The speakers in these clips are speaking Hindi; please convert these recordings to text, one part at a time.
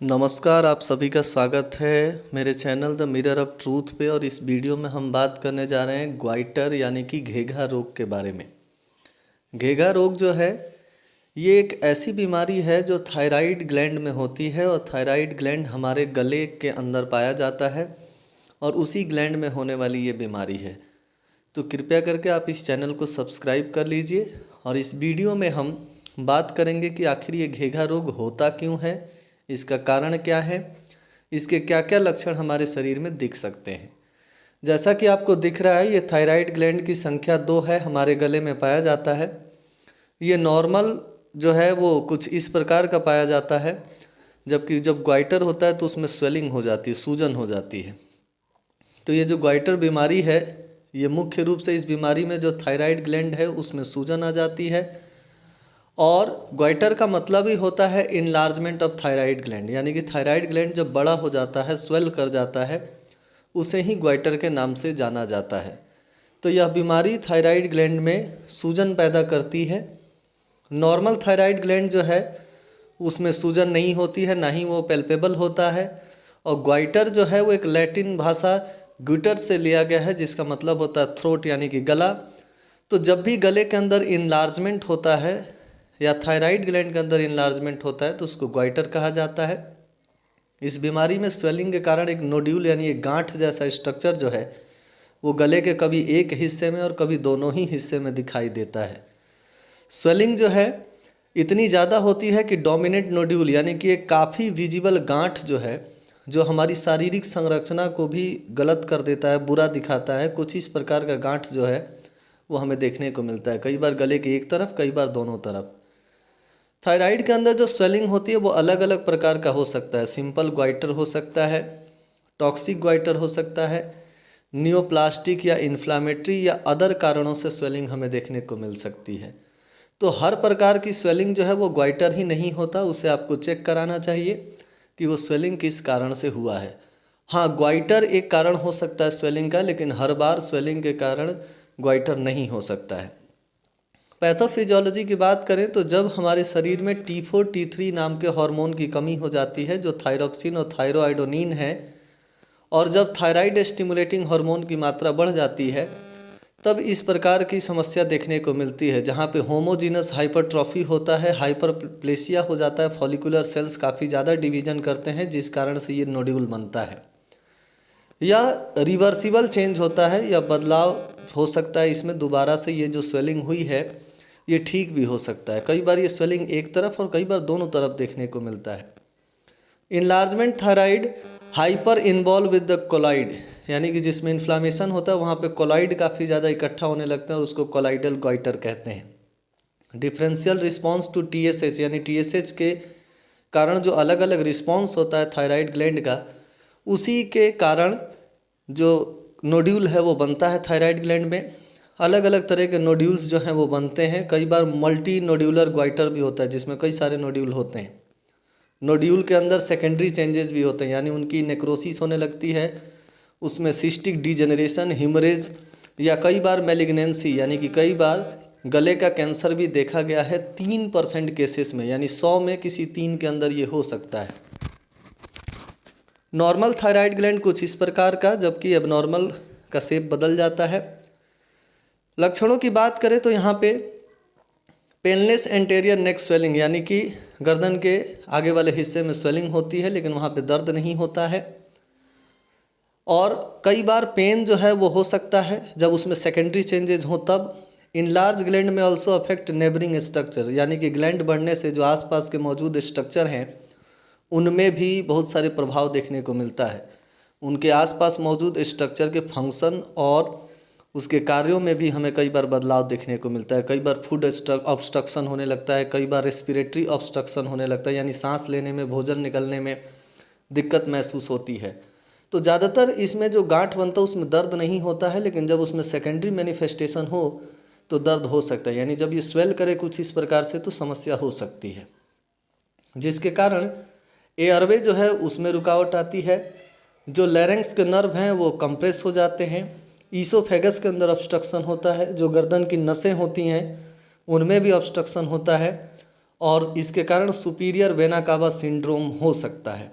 नमस्कार, आप सभी का स्वागत है मेरे channel the mirror of truth पे। और इस वीडियो में हम बात करने जा रहे हैं ग्वाइटर यानी कि घेघा रोग के बारे में। घेघा रोग जो है ये एक ऐसी बीमारी है जो थायराइड ग्लैंड में होती है, और थायराइड ग्लैंड हमारे गले के अंदर पाया जाता है और उसी ग्लैंड में होने वाली ये बीमारी है। तो कृपया करके आप इस चैनल को सब्सक्राइब कर लीजिए। और इस वीडियो में हम बात करेंगे कि आखिर ये घेघा रोग होता क्यों है, इसका कारण क्या है, इसके क्या क्या लक्षण हमारे शरीर में दिख सकते हैं। जैसा कि आपको दिख रहा है, ये थायराइड ग्लैंड की संख्या 2 है, हमारे गले में पाया जाता है। ये नॉर्मल जो है वो कुछ इस प्रकार का पाया जाता है, जबकि जब ग्वाइटर होता है तो उसमें स्वेलिंग हो जाती है, सूजन हो जाती है। तो ये जो ग्वाइटर बीमारी है, ये मुख्य रूप से इस बीमारी में जो थायराइड ग्लैंड है उसमें सूजन आ जाती है। और ग्वाइटर का मतलब ही होता है इनलार्जमेंट ऑफ थायराइड ग्लैंड, यानी कि थायराइड ग्लैंड जब बड़ा हो जाता है, स्वेल कर जाता है, उसे ही ग्वाइटर के नाम से जाना जाता है। तो यह बीमारी थायराइड ग्लैंड में सूजन पैदा करती है। नॉर्मल थायराइड ग्लैंड जो है उसमें सूजन नहीं होती है, ना ही वो पैल्पेबल होता है। और ग्वाइटर जो है वो एक लैटिन भाषा ग्विटर से लिया गया है, जिसका मतलब होता है थ्रोट यानी कि गला। तो जब भी गले के अंदर इनलार्जमेंट होता है या थायराइड ग्लैंड के अंदर इनलार्जमेंट होता है तो उसको ग्वाइटर कहा जाता है। इस बीमारी में स्वेलिंग के कारण एक नोड्यूल यानी एक गांठ जैसा स्ट्रक्चर जो है वो गले के कभी एक हिस्से में और कभी दोनों ही हिस्से में दिखाई देता है। स्वेलिंग जो है इतनी ज़्यादा होती है कि डोमिनेंट नोड्यूल यानी कि एक काफ़ी विजिबल गांठ जो है, जो हमारी शारीरिक संरचना को भी गलत कर देता है, बुरा दिखाता है, कुछ इस प्रकार का गांठ जो है वो हमें देखने को मिलता है, कई बार गले के एक तरफ, कई बार दोनों तरफ। थायराइड के अंदर जो स्वेलिंग होती है वो अलग अलग प्रकार का हो सकता है। सिंपल ग्वाइटर हो सकता है, टॉक्सिक ग्वाइटर हो सकता है, नियोप्लास्टिक या इन्फ्लामेटरी या अदर कारणों से स्वेलिंग हमें देखने को मिल सकती है। तो हर प्रकार की स्वेलिंग जो है वो ग्वाइटर ही नहीं होता, उसे आपको चेक कराना चाहिए कि वो स्वेलिंग किस कारण से हुआ है। हाँ, ग्वाइटर एक कारण हो सकता है स्वेलिंग का, लेकिन हर बार स्वेलिंग के कारण ग्वाइटर नहीं हो सकता है। पैथोफिजियोलॉजी की बात करें तो जब हमारे शरीर में T4 T3 नाम के हार्मोन की कमी हो जाती है, जो थायरोक्सिन और थायरोआइडोनिन है, और जब थायराइड स्टिमुलेटिंग हार्मोन की मात्रा बढ़ जाती है, तब इस प्रकार की समस्या देखने को मिलती है, जहाँ पे होमोजीनस हाइपरट्रॉफी होता है, हाइपरप्लेसिया हो जाता है, फॉलिकुलर सेल्स काफ़ी ज़्यादा डिवीजन करते हैं, जिस कारण से ये नोड्यूल बनता है। या रिवर्सिबल चेंज होता है, या बदलाव हो सकता है इसमें, दोबारा से ये जो स्वेलिंग हुई है ये ठीक भी हो सकता है। कई बार ये स्वेलिंग एक तरफ और कई बार दोनों तरफ देखने को मिलता है। Enlargement thyroid hyper involve with the colloid, यानी कि जिसमें इन्फ्लामेशन होता है वहाँ पे कोलाइड काफ़ी ज़्यादा इकट्ठा होने लगते हैं और उसको कोलाइडल ग्वाइटर कहते हैं। डिफरेंशियल रिस्पॉन्स टू TSH, यानी TSH के कारण जो अलग अलग रिस्पॉन्स होता है थायराइड ग्लैंड का, उसी के कारण जो नोड्यूल है वो बनता है थायराइड ग्लैंड में। अलग अलग तरह के नोड्यूल्स जो हैं वो बनते हैं। कई बार मल्टी नोड्यूलर ग्वाइटर भी होता है, जिसमें कई सारे नोड्यूल होते हैं। नोड्यूल के अंदर सेकेंडरी चेंजेस भी होते हैं, यानी उनकी नेक्रोसिस होने लगती है, उसमें सिस्टिक डिजेनरेशन, हिमरेज, या कई बार मैलिग्नेंसी, यानी कि कई बार गले का कैंसर भी देखा गया है 3% केसेस में, यानी 100 में किसी 3 के अंदर ये हो सकता है। नॉर्मल थायराइड ग्लैंड कुछ इस प्रकार का, जबकि एबनॉर्मल का शेप बदल जाता है। लक्षणों की बात करें तो यहाँ पे पेनलेस एंटेरियर नेक स्वेलिंग, यानी कि गर्दन के आगे वाले हिस्से में स्वेलिंग होती है, लेकिन वहाँ पे दर्द नहीं होता है। और कई बार पेन जो है वो हो सकता है जब उसमें सेकेंडरी चेंजेस हो तब। इनलार्ज ग्लैंड में ऑल्सो अफेक्ट नेबरिंग स्ट्रक्चर, यानी कि ग्लैंड बढ़ने से जो आसपास के मौजूद स्ट्रक्चर हैं उनमें भी बहुत सारे प्रभाव देखने को मिलता है। उनके आसपास मौजूद स्ट्रक्चर के फंक्शन और उसके कार्यों में भी हमें कई बार बदलाव देखने को मिलता है। कई बार फूड ऑब्स्ट्रक्शन होने लगता है, कई बार रेस्पिरेटरी ऑब्स्ट्रक्शन होने लगता है, यानी सांस लेने में, भोजन निकलने में दिक्कत महसूस होती है। तो ज़्यादातर इसमें जो गांठ बनता है उसमें दर्द नहीं होता है, लेकिन जब उसमें सेकेंडरी मैनिफेस्टेशन हो तो दर्द हो सकता है, यानी जब ये स्वेल करे कुछ इस प्रकार से तो समस्या हो सकती है, जिसके कारण एयरवे जो है उसमें रुकावट आती है। जो लैरिंक्स के नर्व हैं वो कंप्रेस हो जाते हैं। ईसोफेगस के अंदर ऑब्स्ट्रक्शन होता है, जो गर्दन की नसें होती हैं उनमें भी ऑब्स्ट्रक्शन होता है। और इसके कारण सुपीरियर वेना कावा सिंड्रोम हो सकता है।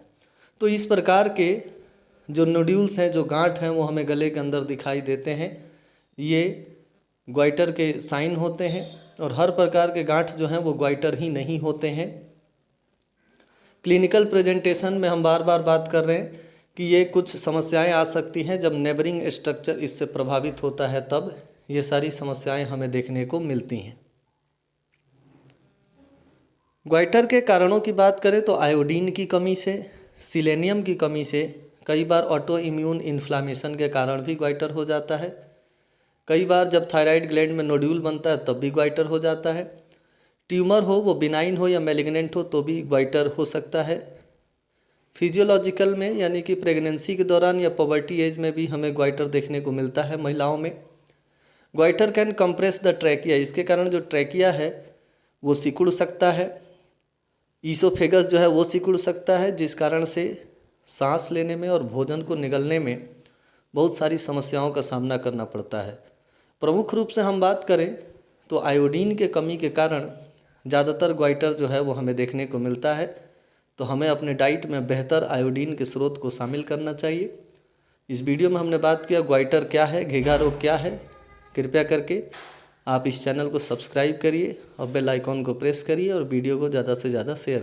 तो इस प्रकार के जो नोड्यूल्स हैं, जो गांठ हैं, वो हमें गले के अंदर दिखाई देते हैं। ये ग्वाइटर के साइन होते हैं और हर प्रकार के गांठ जो हैं वो ग्वाइटर ही नहीं होते हैं। क्लिनिकल प्रेजेंटेशन में हम बार बार बात कर रहे हैं कि ये कुछ समस्याएं आ सकती हैं जब नेबरिंग स्ट्रक्चर इससे प्रभावित होता है, तब ये सारी समस्याएं हमें देखने को मिलती हैं। ग्वाइटर के कारणों की बात करें तो आयोडीन की कमी से, सिलेनियम की कमी से, कई बार ऑटो इम्यून इन्फ्लामेशन के कारण भी ग्वाइटर हो जाता है। कई बार जब थायराइड ग्लैंड में नोड्यूल बनता है तब भी ग्वाइटर हो जाता है। ट्यूमर हो, वो बिनाइन हो या मैलिग्नेंट हो, तो भी ग्वाइटर हो सकता है। फिजियोलॉजिकल में यानी कि प्रेगनेंसी के दौरान या पॉवर्टी एज में भी हमें ग्वाइटर देखने को मिलता है महिलाओं में। Goitre can compress the trachea, इसके कारण जो ट्रैकिया है वो सिकुड़ सकता है। ईसोफेगस जो है वो सिकुड़ सकता है, जिस कारण से सांस लेने में और भोजन को निगलने में बहुत सारी समस्याओं का सामना करना पड़ता है। प्रमुख रूप से हम बात करें तो आयोडीन के कमी के कारण ज़्यादातर ग्वाइटर जो है वो हमें देखने को मिलता है। तो हमें अपने डाइट में बेहतर आयोडीन के स्रोत को शामिल करना चाहिए। इस वीडियो में हमने बात किया ग्वाइटर क्या है, घेघा रोग क्या है। कृपया करके आप इस चैनल को सब्सक्राइब करिए और बेल आइकॉन को प्रेस करिए और वीडियो को ज़्यादा से ज़्यादा शेयर